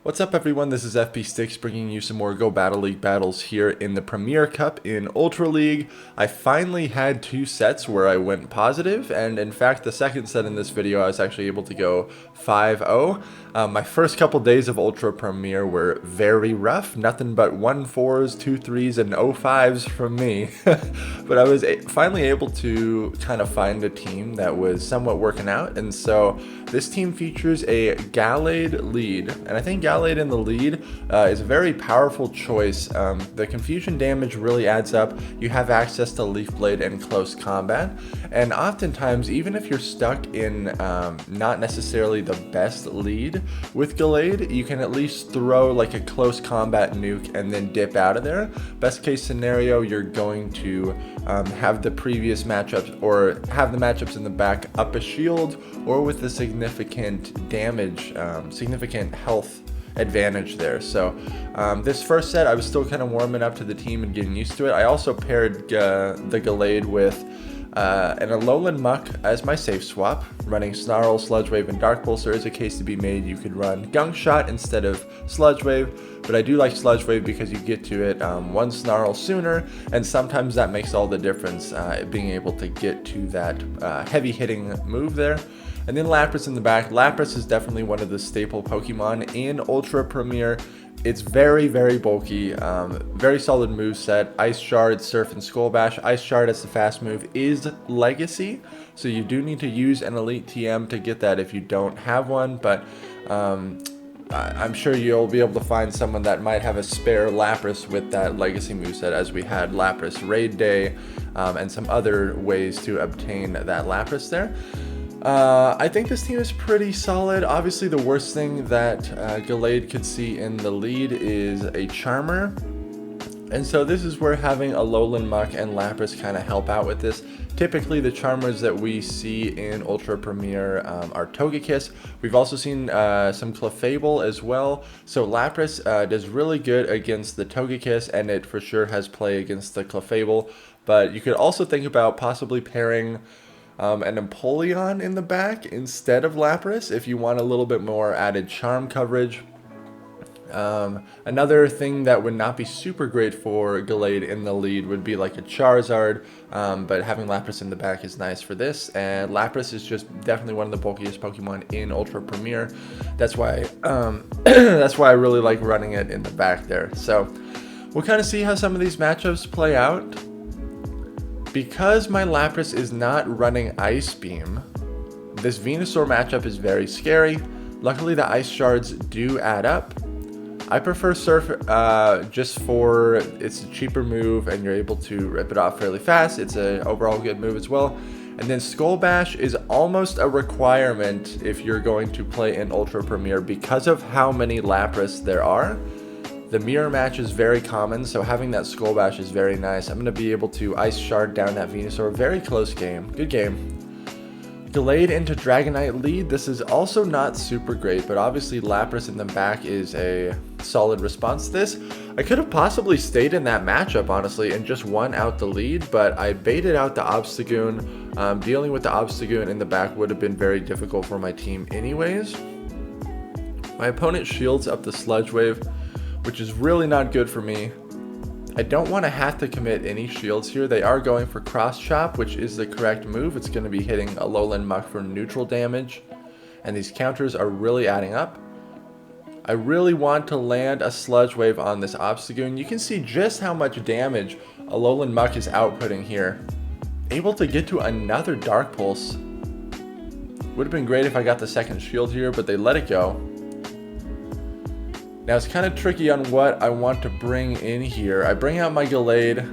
What's up everyone, this is FP Sticks bringing you some more Go Battle League battles here in the Premier Cup in Ultra League. I finally had two sets where I went positive, and in fact the second set in this video I was actually able to go 5-0. My first couple days of Ultra Premier were very rough, nothing but 1-4s, 2-3s, and 0-5s from me. But I was finally able to kind of find a team that was somewhat working out, and so this team features a Gallade lead, and I think Gallade in the lead is a very powerful choice. The confusion damage really adds up. You have access to Leaf Blade and close combat, and oftentimes even if you're stuck in not necessarily the best lead with Gallade, you can at least throw like a close combat nuke and then dip out of there. Best case scenario, you're going to have the previous matchups or have the matchups in the back up a shield or with a significant damage, significant health advantage there. So this first set I was still kind of warming up to the team and getting used to it. I also paired the Gallade with an Alolan Muk as my safe swap, running Snarl, Sludge Wave, and Dark Pulse. There is a case to be made. You could run Gunk Shot instead of Sludge Wave, but I do like Sludge Wave because you get to it one Snarl sooner, and sometimes that makes all the difference, being able to get to that heavy hitting move there. And then Lapras in the back. Lapras is definitely one of the staple Pokemon in Ultra Premier. It's very, very bulky, very solid move set. Ice Shard, Surf, and Skull Bash. Ice Shard as the fast move is Legacy, so you do need to use an Elite TM to get that if you don't have one, but I'm sure you'll be able to find someone that might have a spare Lapras with that Legacy moveset, as we had Lapras Raid Day, and some other ways to obtain that Lapras there. I think this team is pretty solid. Obviously, the worst thing that Gallade could see in the lead is a Charmer. And so this is where having Alolan Muk and Lapras kind of help out with this. Typically, the Charmers that we see in Ultra Premier are Togekiss. We've also seen some Clefable as well. So Lapras does really good against the Togekiss, and it for sure has play against the Clefable. But you could also think about possibly pairing an Empoleon in the back instead of Lapras if you want a little bit more added charm coverage. Another thing that would not be super great for Gallade in the lead would be like a Charizard, but having Lapras in the back is nice for this, and Lapras is just definitely one of the bulkiest Pokemon in Ultra Premier. That's why that's why I really like running it in the back there. So we'll kind of see how some of these matchups play out. Because my Lapras is not running Ice Beam, this Venusaur matchup is very scary. Luckily the Ice Shards do add up. I prefer Surf just for it's a cheaper move and you're able to rip it off fairly fast. It's an overall good move as well. And then Skull Bash is almost a requirement if you're going to play in Ultra Premier because of how many Lapras there are. The mirror match is very common, so having that Skull Bash is very nice. I'm going to be able to Ice Shard down that Venusaur. Very close game. Good game. Gallade into Dragonite lead. This is also not super great, but obviously Lapras in the back is a solid response to this. I could have possibly stayed in that matchup, honestly, and just won out the lead, but I baited out the Obstagoon. Dealing with the Obstagoon in the back would have been very difficult for my team anyways. My opponent shields up the Sludge Wave, which is really not good for me. I don't want to have to commit any shields here. They are going for Cross Chop, which is the correct move. It's going to be hitting Alolan Muk for neutral damage, and these counters are really adding up. I really want to land a Sludge Wave on this Obstagoon. You can see just how much damage Alolan Muk is outputting here. Able to get to another Dark Pulse. Would have been great if I got the second shield here, but they let it go. Now it's kind of tricky on what I want to bring in here. I bring out my Gallade,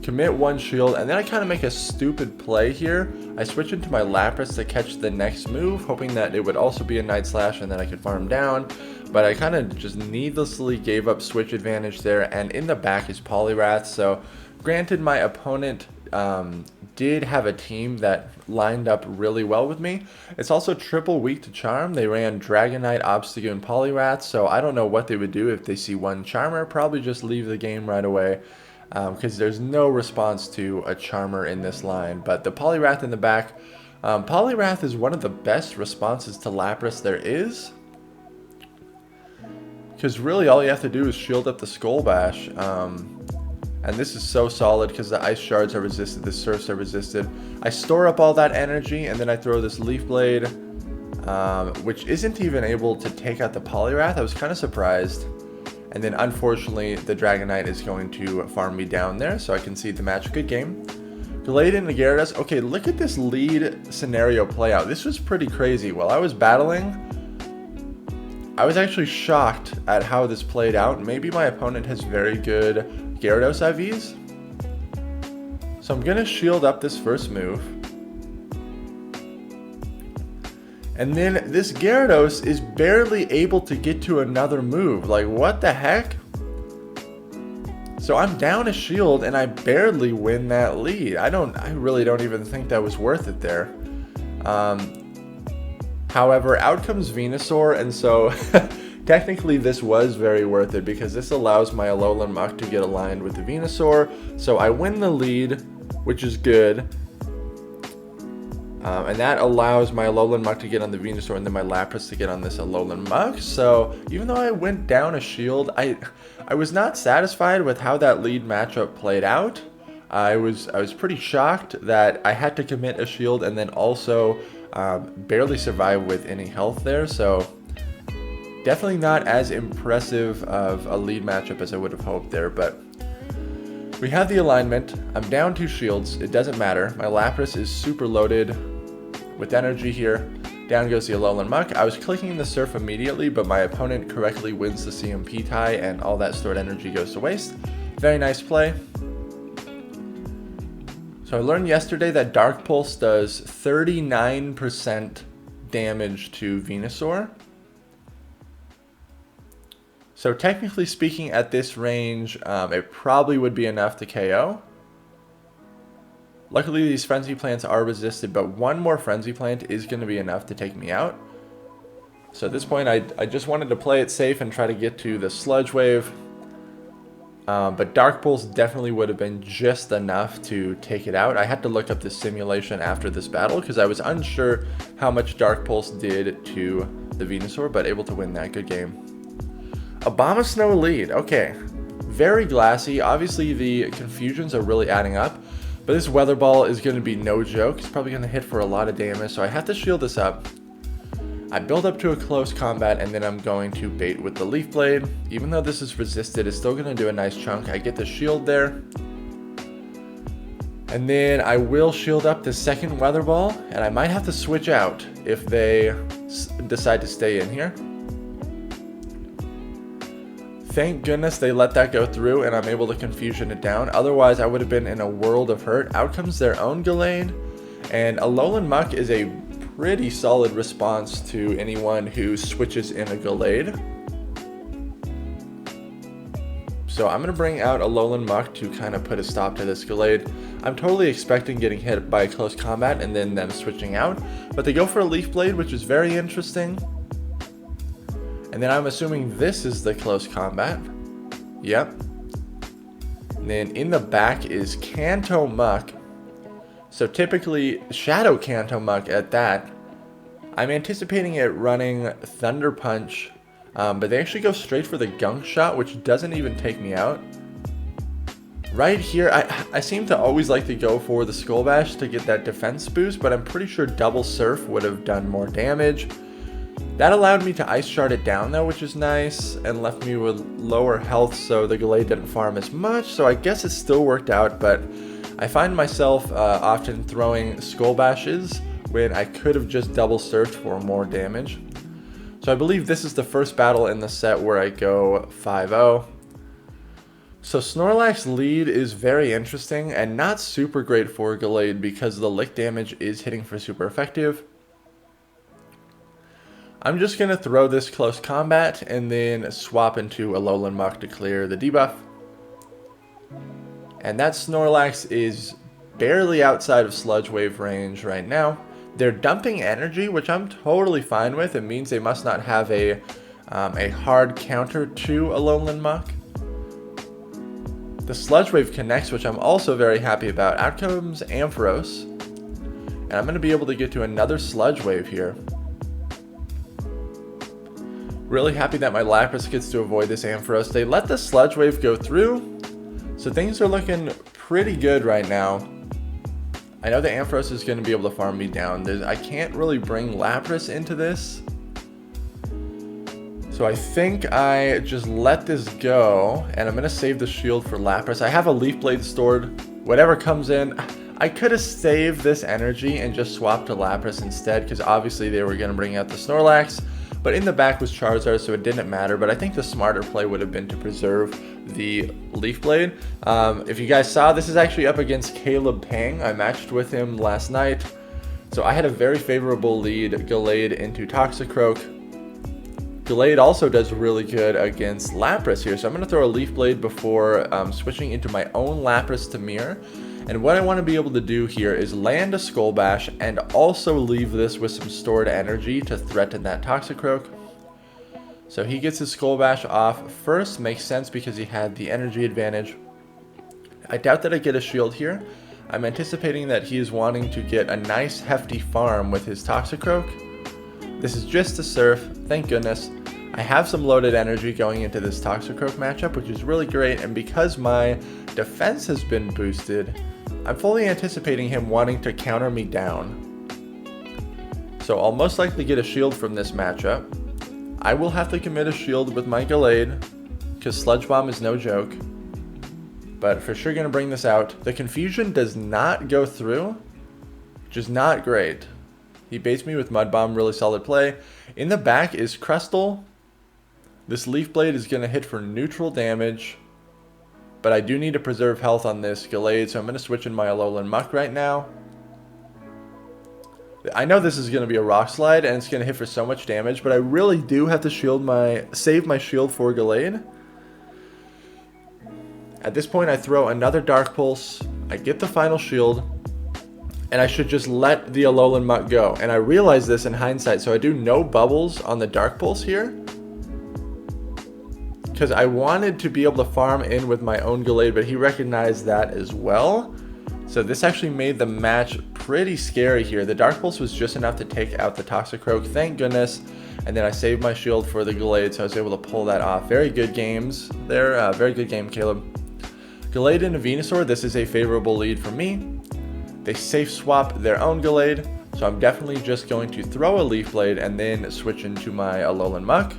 commit one shield, and then I kind of make a stupid play here. I switch into my Lapras to catch the next move, hoping that it would also be a Night Slash and then I could farm down. But I kind of just needlessly gave up switch advantage there, and in the back is Poliwrath. So granted, my opponent did have a team that lined up really well with me. It's also triple weak to Charm. They ran Dragonite, Obstagoon, Poliwrath, so I don't know what they would do if they see one Charmer. Probably just leave the game right away, because there's no response to a Charmer in this line. But the Poliwrath in the back, Poliwrath is one of the best responses to Lapras there is. because really all you have to do is shield up the Skull Bash. And this is so solid because the Ice Shards are resisted, the Surfs are resisted. I store up all that energy, and then I throw this Leaf Blade, which isn't even able to take out the Poliwrath. I was kind of surprised. And then unfortunately, the Dragonite is going to farm me down there, so I concede the match. Good game. Gallade into Gyarados. Okay, look at this lead scenario play out. This was pretty crazy. While I was battling, I was actually shocked at how this played out. Maybe my opponent has very good Gyarados IVs. So I'm going to shield up this first move. And then this Gyarados is barely able to get to another move. Like, what the heck? So I'm down a shield and I barely win that lead. I really don't even think that was worth it there. However, out comes Venusaur, and so technically this was very worth it because this allows my Alolan Muk to get aligned with the Venusaur. So I win the lead, which is good. And that allows my Alolan Muk to get on the Venusaur and then my Lapras to get on this Alolan Muk. So even though I went down a shield, I was not satisfied with how that lead matchup played out. I was pretty shocked that I had to commit a shield and then also barely survive with any health there. So definitely not as impressive of a lead matchup as I would have hoped there, but we have the alignment. I'm down 2 shields. It doesn't matter. My Lapras is super loaded with energy here. Down goes the Alolan Muk. I was clicking the Surf immediately, but my opponent correctly wins the CMP tie, and all that stored energy goes to waste. Very nice play. So I learned yesterday that Dark Pulse does 39% damage to Venusaur. So technically speaking, at this range, it probably would be enough to KO. Luckily, these Frenzy Plants are resisted, but one more Frenzy Plant is going to be enough to take me out. So at this point, I just wanted to play it safe and try to get to the Sludge Wave. But Dark Pulse definitely would have been just enough to take it out. I had to look up the simulation after this battle because I was unsure how much Dark Pulse did to the Venusaur, but able to win that. Good game. Abomasnow lead. Okay. Very glassy. Obviously, the confusions are really adding up. But this Weather Ball is going to be no joke. It's probably going to hit for a lot of damage, so I have to shield this up. I build up to a close combat, and then I'm going to bait with the Leaf Blade. Even though this is resisted, it's still going to do a nice chunk. I get the shield there. And then I will shield up the second Weather Ball, and I might have to switch out if they decide to stay in here. Thank goodness they let that go through and I'm able to confusion it down. Otherwise, I would have been in a world of hurt. Out comes their own Gallade, and Alolan Muk is a pretty solid response to anyone who switches in a Gallade. So I'm going to bring out Alolan Muk to kind of put a stop to this Gallade. I'm totally expecting getting hit by a close combat and then them switching out, but they go for a Leaf Blade, which is very interesting. And then I'm assuming this is the close combat. Yep. And then in the back is Kanto Muk. So typically Shadow Kanto Muk at that. I'm anticipating it running Thunder Punch, but they actually go straight for the Gunk Shot, which doesn't even take me out. Right here, I seem to always like to go for the Skull Bash to get that defense boost, but I'm pretty sure Double Surf would have done more damage. That allowed me to Ice Shard it down though, which is nice, and left me with lower health, so the Gallade didn't farm as much, so I guess it still worked out, but I find myself often throwing Skull Bashes when I could have just double surfed for more damage. So I believe this is the first battle in the set where I go 5-0. So Snorlax lead is very interesting and not super great for Gallade because the lick damage is hitting for super effective. I'm just going to throw this close combat and then swap into Alolan Muk to clear the debuff. And that Snorlax is barely outside of Sludge Wave range right now. They're dumping energy, which I'm totally fine with. It means they must not have a hard counter to Alolan Muk. The Sludge Wave connects, which I'm also very happy about. Out comes Ampharos. And I'm going to be able to get to another Sludge Wave here. Really happy that my Lapras gets to avoid this Ampharos. They let the Sludge Wave go through, so things are looking pretty good right now. I know the Ampharos is going to be able to farm me down. I can't really bring Lapras into this. So I think I just let this go, and I'm going to save the shield for Lapras. I have a Leaf Blade stored. Whatever comes in, I could have saved this energy and just swapped to Lapras instead, because obviously they were going to bring out the Snorlax. But in the back was Charizard, so it didn't matter. But I think the smarter play would have been to preserve the Leaf Blade. If you guys saw, this is actually up against Caleb Peng. I matched with him last night. So I had a very favorable lead, Gallade into Toxicroak. Gallade also does really good against Lapras here. So I'm going to throw a Leaf Blade before switching into my own Lapras to Mirror. And what I want to be able to do here is land a Skull Bash and also leave this with some stored energy to threaten that Toxicroak. So he gets his Skull Bash off first, makes sense because he had the energy advantage. I doubt that I get a shield here. I'm anticipating that he is wanting to get a nice hefty farm with his Toxicroak. This is just a Surf, thank goodness. I have some loaded energy going into this Toxicroak matchup, which is really great, and because my defense has been boosted, I'm fully anticipating him wanting to counter me down. So I'll most likely get a shield from this matchup. I will have to commit a shield with my Gallade, because Sludge Bomb is no joke. But for sure going to bring this out. The confusion does not go through, which is not great. He baits me with Mud Bomb, really solid play. In the back is Crystal. This Leaf Blade is going to hit for neutral damage. But I do need to preserve health on this Gallade, so I'm going to switch in my Alolan Muk right now. I know this is going to be a Rock Slide, and it's going to hit for so much damage, but I really do have to save my shield for Gallade. At this point, I throw another Dark Pulse, I get the final shield, and I should just let the Alolan Muk go. And I realize this in hindsight, so I do no bubbles on the Dark Pulse here, because I wanted to be able to farm in with my own Gallade, but he recognized that as well. So this actually made the match pretty scary here. The Dark Pulse was just enough to take out the Toxicroak, thank goodness. And then I saved my shield for the Gallade, so I was able to pull that off. Very good games there. Very good game, Caleb. Gallade into Venusaur, this is a favorable lead for me. They safe swap their own Gallade, so I'm definitely just going to throw a Leaf Blade and then switch into my Alolan Muk.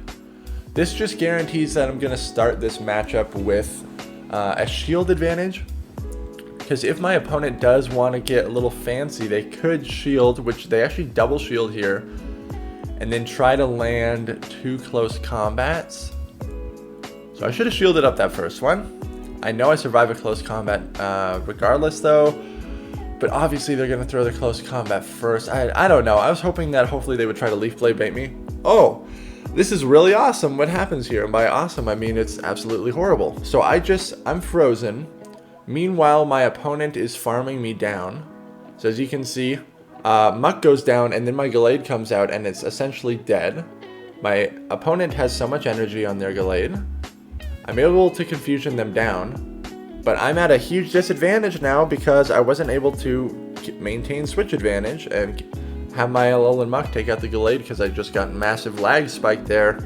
This just guarantees that I'm going to start this matchup with a shield advantage. Because if my opponent does want to get a little fancy, they could shield, which they actually double shield here, and then try to land 2 close combats. So I should have shielded up that first one. I know I survive a close combat regardless though, but obviously they're going to throw the close combat first. I don't know. I was hoping that hopefully they would try to Leaf Blade bait me. Oh, this is really awesome. What happens here? And by awesome, I mean it's absolutely horrible. So I'm frozen. Meanwhile, my opponent is farming me down. So as you can see, Muk goes down and then my Gallade comes out and it's essentially dead. My opponent has so much energy on their Gallade. I'm able to confusion them down, but I'm at a huge disadvantage now because I wasn't able to maintain switch advantage and have my Alolan Muk take out the Gallade because I just got massive lag spike there.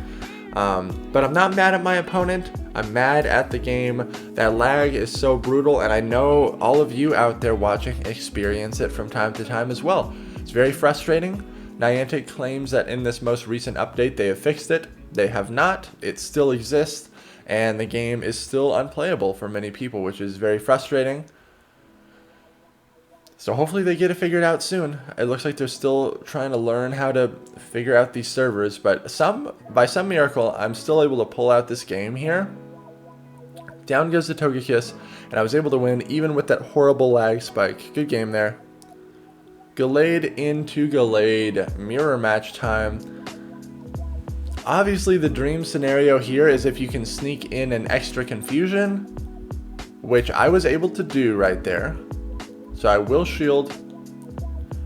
But I'm not mad at my opponent. I'm mad at the game. That lag is so brutal, and I know all of you out there watching experience it from time to time as well. It's very frustrating. Niantic claims that in this most recent update they have fixed it. They have not. It still exists, and the game is still unplayable for many people, which is very frustrating. So hopefully they get it figured out soon. It looks like they're still trying to learn how to figure out these servers, but by some miracle, I'm still able to pull out this game here. Down goes the Togekiss, and I was able to win even with that horrible lag spike. Good game there. Gallade into Gallade. Mirror match time. Obviously, the dream scenario here is if you can sneak in an extra confusion, which I was able to do right there. So I will shield.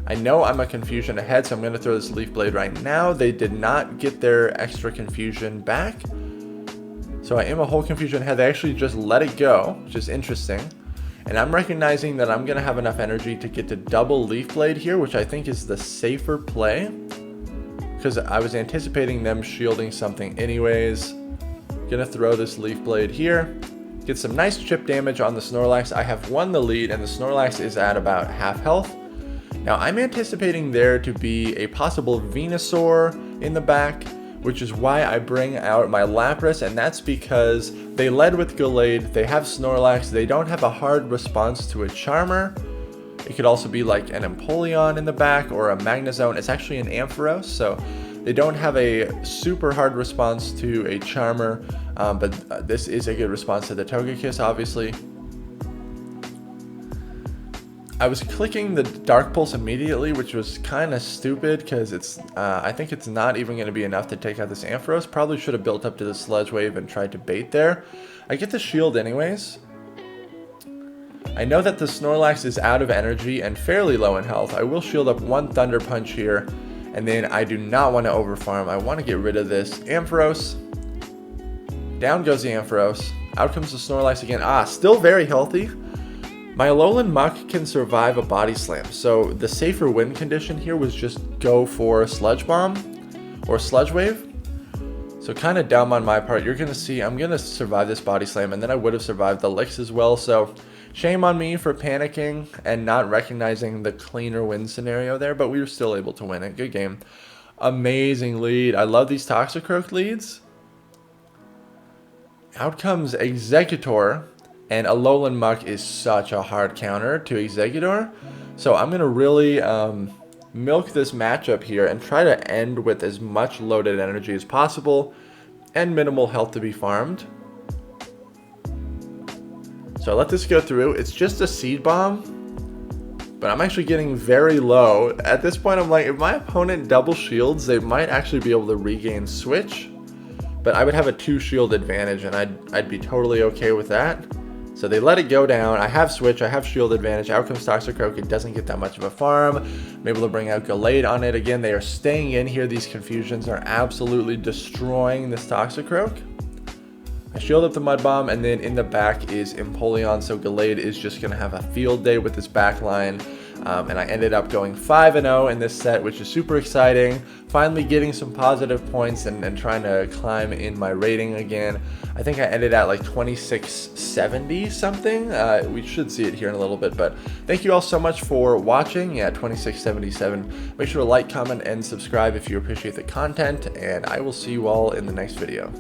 I know I'm a confusion ahead, so I'm going to throw this Leaf Blade right now. They did not get their extra confusion back. So I am a whole confusion ahead. They actually just let it go, which is interesting. And I'm recognizing that I'm going to have enough energy to get to double Leaf Blade here, which I think is the safer play. because I was anticipating them shielding something anyways. Gonna throw this Leaf Blade here. Get some nice chip damage on the Snorlax. I have won the lead, and the Snorlax is at about half health. Now, I'm anticipating there to be a possible Venusaur in the back, which is why I bring out my Lapras, and that's because they led with Gallade, they have Snorlax, they don't have a hard response to a Charmer. It could also be like an Empoleon in the back or a Magnezone. It's actually an Ampharos, so they don't have a super hard response to a Charmer, but this is a good response to the Togekiss, obviously. I was clicking the Dark Pulse immediately, which was kind of stupid because I think it's not even going to be enough to take out this Ampharos. Probably should have built up to the Sludge Wave and tried to bait there. I get the shield anyways. I know that the Snorlax is out of energy and fairly low in health. I will shield up one Thunder Punch here, and then I do not want to overfarm. I want to get rid of this Ampharos. Down goes the Ampharos. Out comes the Snorlax again. Still very healthy. My Alolan Muk can survive a Body Slam, so the safer win condition here was just go for Sludge Bomb or Sludge Wave. So kind of dumb on my part. You're going to see I'm going to survive this Body Slam, and then I would have survived the Licks as well, so shame on me for panicking and not recognizing the cleaner win scenario there, but we were still able to win it. Good game. Amazing lead. I love these Toxicroak leads. Out comes Exeggutor. And Alolan Muk is such a hard counter to Exeggutor. So I'm going to really milk this matchup here and try to end with as much loaded energy as possible and minimal health to be farmed. So I let this go through. It's just a Seed Bomb, but I'm actually getting very low. At this point, I'm like, if my opponent double shields, they might actually be able to regain Switch. But I would have a 2-shield advantage, and I'd be totally okay with that. So they let it go down. I have Switch, I have shield advantage. Out comes Toxicroak. It doesn't get that much of a farm. I'm able to bring out Gallade on it. Again, they are staying in here. These confusions are absolutely destroying this Toxicroak. I shield up the Mud Bomb, and then in the back is Empoleon. So Gallade is just going to have a field day with this back line. And I ended up going 5-0 in this set, which is super exciting. Finally getting some positive points and trying to climb in my rating again. I think I ended at like 2670 something. We should see it here in a little bit, but thank you all so much for watching. Yeah, 2677. Make sure to like, comment, and subscribe if you appreciate the content, and I will see you all in the next video.